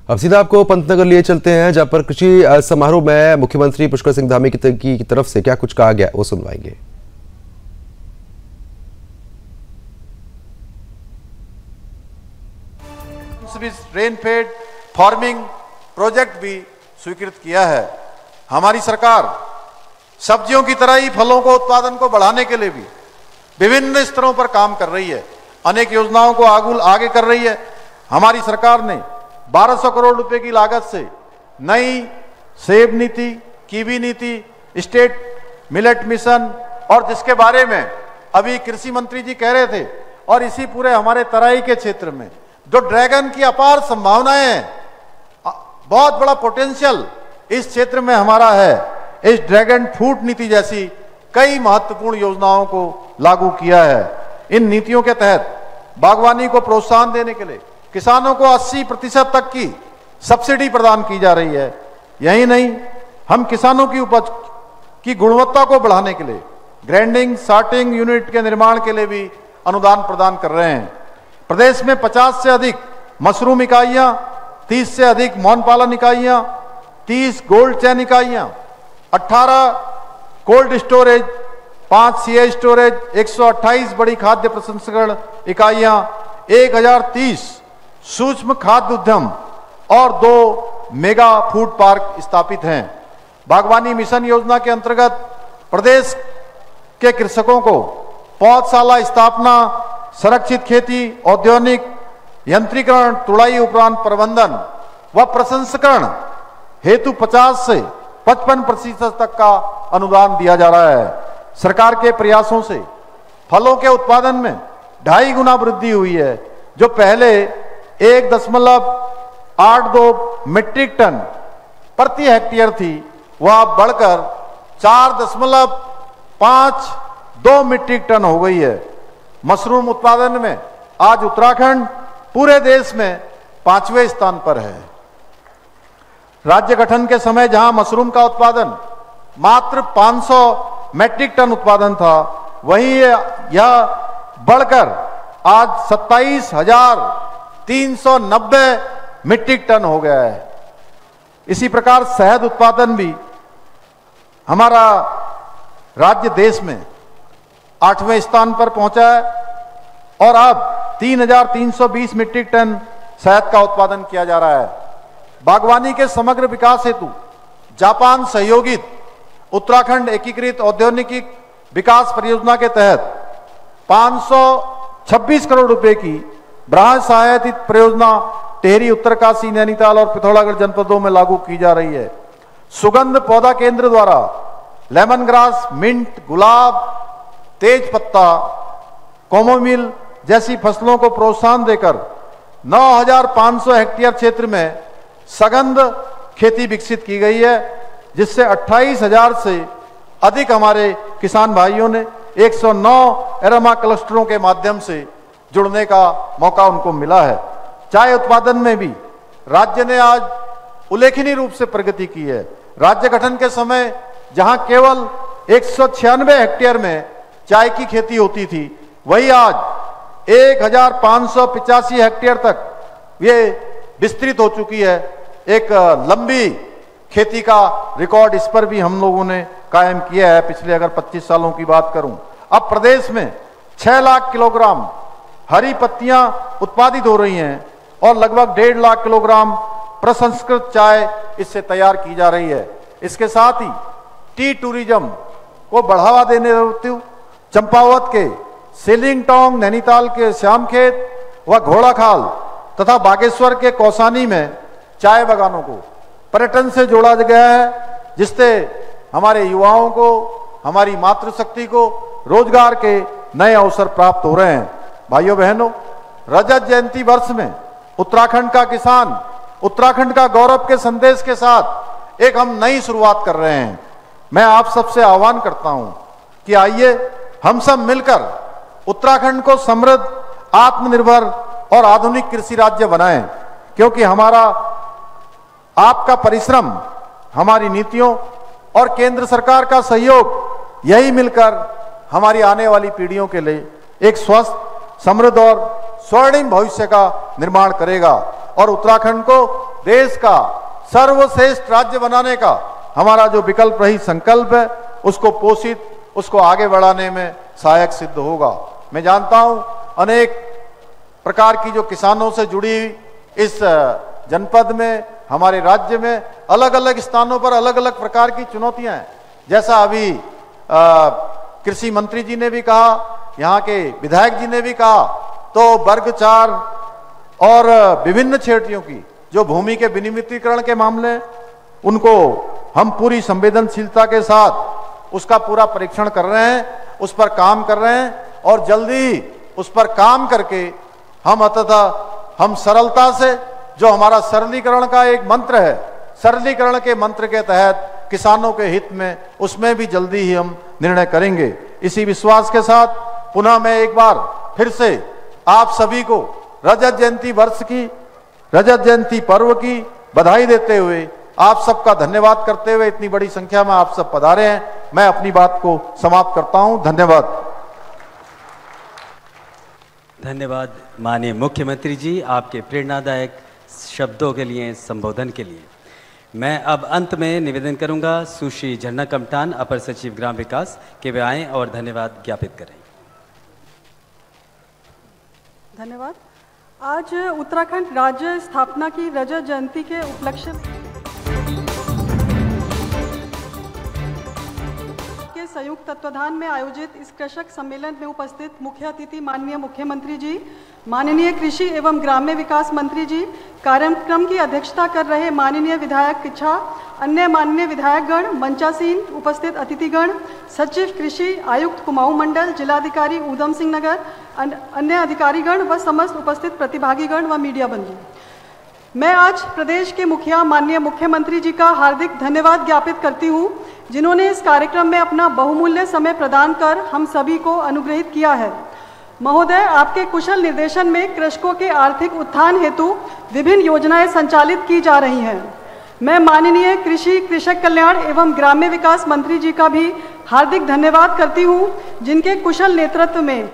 अब सीधा आपको पंतनगर लिए चलते हैं, जहां पर कृषि समारोह में मुख्यमंत्री पुष्कर सिंह धामी की तरफ से क्या कुछ कहा गया वो सुनवाएंगे। रेनफेड फार्मिंग प्रोजेक्ट भी स्वीकृत किया है। हमारी सरकार सब्जियों की तरह ही फलों को उत्पादन को बढ़ाने के लिए भी विभिन्न स्तरों पर काम कर रही है, अनेक योजनाओं को आगे कर रही है। हमारी सरकार ने 1200 करोड़ रुपए की लागत से नई सेब नीति, कीवी नीति, स्टेट मिलेट मिशन और जिसके बारे में अभी कृषि मंत्री जी कह रहे थे, और इसी पूरे हमारे तराई के क्षेत्र में जो ड्रैगन की अपार संभावनाएं हैं, बहुत बड़ा पोटेंशियल इस क्षेत्र में हमारा है। इस ड्रैगन फ्रूट नीति जैसी कई महत्वपूर्ण योजनाओं को लागू किया है। इन नीतियों के तहत बागवानी को प्रोत्साहन देने के लिए किसानों को 80% तक की सब्सिडी प्रदान की जा रही है। यही नहीं, हम किसानों की उपज की गुणवत्ता को बढ़ाने के लिए ग्राइंडिंग सॉर्टिंग यूनिट के निर्माण के लिए भी अनुदान प्रदान कर रहे हैं। प्रदेश में 50 से अधिक मशरूम इकाइयां, 30 से अधिक मौन पालन इकाइयां, 30 गोल्ड चैन इकाइयां, 18 कोल्ड स्टोरेज, 5 सीए स्टोरेज, 128 बड़ी खाद्य प्रसंस्करण इकाइयां, 1030 सूक्ष्म खाद्य उद्यम और 2 मेगा फूड पार्क स्थापित हैं। बागवानी मिशन योजना के अंतर्गत प्रदेश के कृषकों को पौधशाला स्थापना, संरक्षित खेती, औद्योगिक यंत्रीकरण, तुड़ाई उपरांत प्रबंधन व प्रसंस्करण हेतु 50 से 55% तक का अनुदान दिया जा रहा है। सरकार के प्रयासों से फलों के उत्पादन में 2.5 गुना वृद्धि हुई है। जो पहले 1.82 मीट्रिक टन प्रति हेक्टेयर थी, वह बढ़कर 4.52 मीट्रिक टन हो गई है। मशरूम उत्पादन में आज उत्तराखंड पूरे देश में 5वें स्थान पर है। राज्य गठन के समय जहां मशरूम का उत्पादन मात्र 500 मीट्रिक टन उत्पादन था, वहीं यह बढ़कर आज 27,390 मीट्रिक टन हो गया है। इसी प्रकार शहद उत्पादन भी हमारा राज्य देश में 8वें स्थान पर पहुंचा है और अब 3,320 मीट्रिक टन शहद का उत्पादन किया जा रहा है। बागवानी के समग्र विकास हेतु जापान सहयोगित उत्तराखंड एकीकृत औद्योगिक विकास परियोजना के तहत 526 करोड़ रुपए की ब्राह्मण सहायतित परियोजना टेहरी, उत्तरकाशी, नैनीताल और पिथौरागढ़ जनपदों में लागू की जा रही है। सुगंध पौधा केंद्र द्वारा लेमन ग्रास, मिंट, गुलाब, तेज पत्ता, कोमोमिल जैसी फसलों को प्रोत्साहन देकर 9,500 हेक्टेयर क्षेत्र में सघन खेती विकसित की गई है, जिससे 28,000 से अधिक हमारे किसान भाइयों ने 109 एरोमा क्लस्टरों के माध्यम से जुड़ने का मौका उनको मिला है। चाय उत्पादन में भी राज्य ने आज उल्लेखनीय रूप से प्रगति की है। राज्य गठन के समय जहां केवल 196 हेक्टेयर में चाय की खेती होती थी, वही आज 1,585 हेक्टेयर तक ये विस्तृत हो चुकी है। एक लंबी खेती का रिकॉर्ड इस पर भी हम लोगों ने कायम किया है पिछले अगर 25 सालों की बात करूं। अब प्रदेश में 6 लाख किलोग्राम हरी पत्तियां उत्पादित हो रही हैं और लगभग 1.5 लाख किलोग्राम प्रसंस्कृत चाय इससे तैयार की जा रही है। इसके साथ ही टी टूरिज्म को बढ़ावा देने हेतु चंपावत के सेलिंगटोंग, नैनीताल के श्यामखेत व घोड़ाखाल तथा बागेश्वर के कौसानी में चाय बागानों को पर्यटन से जोड़ा गया है, जिससे हमारे युवाओं को, हमारी मातृशक्ति को रोजगार के नए अवसर प्राप्त हो रहे हैं। भाइयों बहनों, रजत जयंती वर्ष में उत्तराखंड का किसान उत्तराखंड का गौरव के संदेश के साथ एक हम नई शुरुआत कर रहे हैं। मैं आप सबसे आह्वान करता हूं कि आइए हम सब मिलकर उत्तराखंड को समृद्ध, आत्मनिर्भर और आधुनिक कृषि राज्य बनाएं, क्योंकि हमारा आपका परिश्रम, हमारी नीतियों और केंद्र सरकार का सहयोग यही मिलकर हमारी आने वाली पीढ़ियों के लिए एक स्वस्थ, समृद्ध और स्वर्णिम भविष्य का निर्माण करेगा और उत्तराखंड को देश का सर्वश्रेष्ठ राज्य बनाने का हमारा जो विकल्प रही संकल्प है, उसको पोषित, उसको आगे बढ़ाने में सहायक सिद्ध होगा। मैं जानता हूं अनेक प्रकार की जो किसानों से जुड़ी इस जनपद में, हमारे राज्य में अलग अलग स्थानों पर अलग अलग प्रकार की चुनौतियां हैं। जैसा अभी कृषि मंत्री जी ने भी कहा, यहाँ के विधायक जी ने भी कहा, तो वर्ग 4 और विभिन्न क्षेत्रों की जो भूमि के विनियमितीकरण के मामले, उनको हम पूरी संवेदनशीलता के साथ उसका पूरा परीक्षण कर रहे हैं, उस पर काम कर रहे हैं और जल्दी उस पर काम करके हम सरलता से, जो हमारा सरलीकरण का एक मंत्र है, सरलीकरण के मंत्र के तहत किसानों के हित में, उसमें भी जल्दी ही हम निर्णय करेंगे। इसी विश्वास के साथ पुनः मैं एक बार फिर से आप सभी को रजत जयंती वर्ष की, रजत जयंती पर्व की बधाई देते हुए, आप सबका धन्यवाद करते हुए, इतनी बड़ी संख्या में आप सब पधारे हैं, मैं अपनी बात को समाप्त करता हूं। धन्यवाद। धन्यवाद माननीय मुख्यमंत्री जी, आपके प्रेरणादायक शब्दों के लिए, संबोधन के लिए। मैं अब अंत में निवेदन करूंगा सुश्री झरना कमटान, अपर सचिव ग्राम विकास, के वे आएं और धन्यवाद ज्ञापित करें। धन्यवाद। आज उत्तराखंड राज्य स्थापना की रजत जयंती के उपलक्ष्य के संयुक्त तत्वाधान में आयोजित इस कृषक सम्मेलन में उपस्थित मुख्य अतिथि माननीय मुख्यमंत्री जी, माननीय कृषि एवं ग्राम्य विकास मंत्री जी, कार्यक्रम की अध्यक्षता कर रहे माननीय विधायक किच्छा, अन्य माननीय विधायकगण, मंचासीन उपस्थित अतिथिगण, सचिव कृषि, आयुक्त कुमाऊं मंडल, जिलाधिकारी ऊधम सिंह नगर, अन्य अधिकारीगण व समस्त उपस्थित प्रतिभागीगण व मीडिया बंधु, मैं आज प्रदेश के मुखिया माननीय मुख्यमंत्री जी का हार्दिक धन्यवाद ज्ञापित करती हूँ, जिन्होंने इस कार्यक्रम में अपना बहुमूल्य समय प्रदान कर हम सभी को अनुग्रहित किया है। महोदय, आपके कुशल निर्देशन में कृषकों के आर्थिक उत्थान हेतु विभिन्न योजनाएं संचालित की जा रही हैं। मैं माननीय कृषि, कृषक कल्याण एवं ग्राम्य विकास मंत्री जी का भी हार्दिक धन्यवाद करती हूं, जिनके कुशल नेतृत्व में